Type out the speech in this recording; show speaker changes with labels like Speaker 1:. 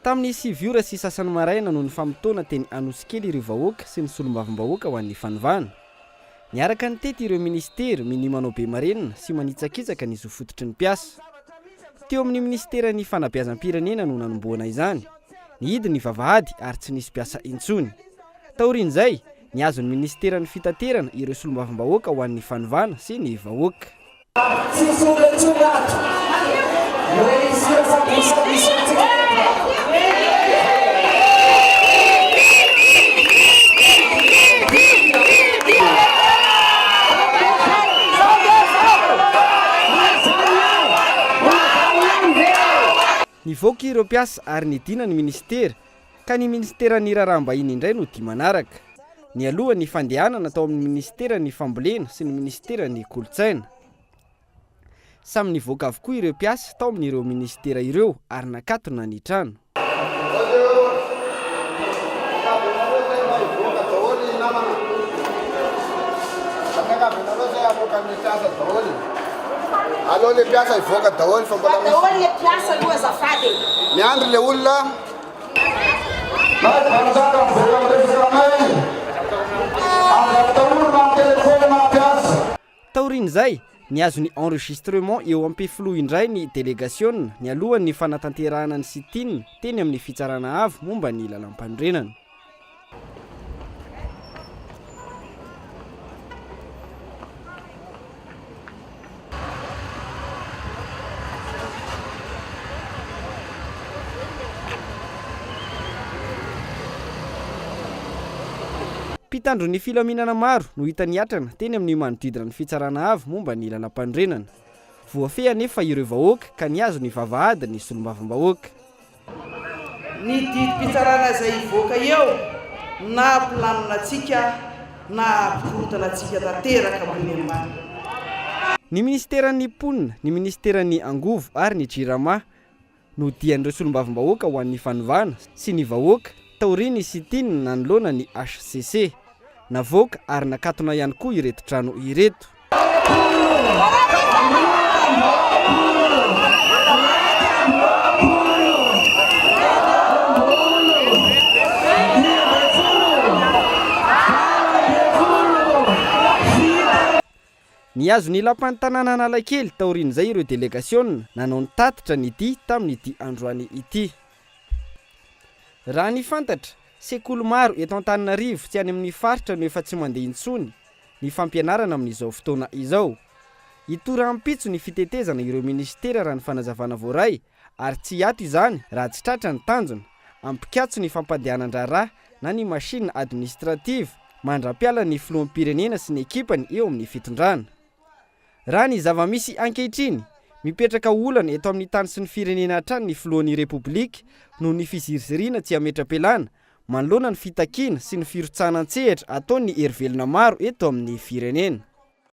Speaker 1: Tamin'ny 7 sy sasany maraina no nifamitona teny Anosikely ireo vahoaka sy ny solombavambahoaka ho an'ny fanivana. Niaraka ny tety ireo ministera minimanao be marenina sy manitsakitsaka ny zo fototry ny mpiasa. Teo amin'ny ministeran'ny fanabeazam-pirenena no nanomboana izany. Nihidy ny vavahady ary tsy nisy mpiasa intsony. Taorian'izay, niazo ny ministeran'ny fitaterana ireo solombavambahoaka ho an'ny fanivana sy ny vahoaka. Nivoaka ireo mpiasa ary nidina ny ministera, ka ny ministeran'ny raharaham-bahiny indray no dia manaraka. Ny alohan'ny fandehanana tao amin'ny ministeran'ny fambolena sy ny ministeran'ny kolotsaina. Samy nivoaka avokoa ireo mpiasa tao amin'ireo ministera ireo ary nakatona ny trano.
Speaker 2: Allô le piazza ivoaka daholo fa mbola misy. Daholo le piazza aloha azafady. Miandry le olona.
Speaker 1: Taorian'izay, niazo ny enregistrement eo am-pefilo indray ny délégation ny alohan'ny fanatanterahana ny sit-in teny amin'ny fitsarana avo momba ny lalam-pandrenana. Mpitandro ny filaminana maro no hita niatrana teny amin'ny manodidina ny fitsarana avo momba ny lalam-pandrenana. Voafeha anefa ireo vahoaka ka niazo ny vavahady ny solombavambahoaka.
Speaker 3: Ny didim-pitsarana izay ivoaka eo na planina antsika na pikorotana antsika tanteraka ambony ambany.
Speaker 1: Ny ministeran'ny mponina, ny ministeran'ny angovo ary ny jirama no dian'ireo solombavambahoaka ho an'ny fanivana sy ny vahoaka taoriany sit-in nanoloana ny HCC. Navoaka ary nakatona ihany koa ireto trano ireto. Niazo ny lapan'ny tanàna Analakely taorian'izay ireo délégation nanao ny tatitra ny ity tamin'ity androany ity. Raha ny fantatra, sekoly maro eto Antananarivo tsy any amin'ny faritra no efa tsy mandeha intsony ny fampianarana amin'izao fotoana izao. Itora ampitso ny fitetezana ireo ministera raha ny fanazavana voaray ary tsy ato izany raha tsy tratra ny tanjona, ampikatso ny fampandehanan-draharaha na ny machine administrative mandra-piala ny filoham-pirenena sy ny ekipany eo amin'ny fitondrana. Raha ny zava-misy ankehitriny, mipetraka olana eto amin'ny tany sy ny firenena hatrany ny filohan'ny repoblika noho ny fizirizirina tsy ametra-pialana, manoloana ny fitakiana sy ny firotsanan-tsehatra ataon'ny herivelona maro eto amin'ny firenena.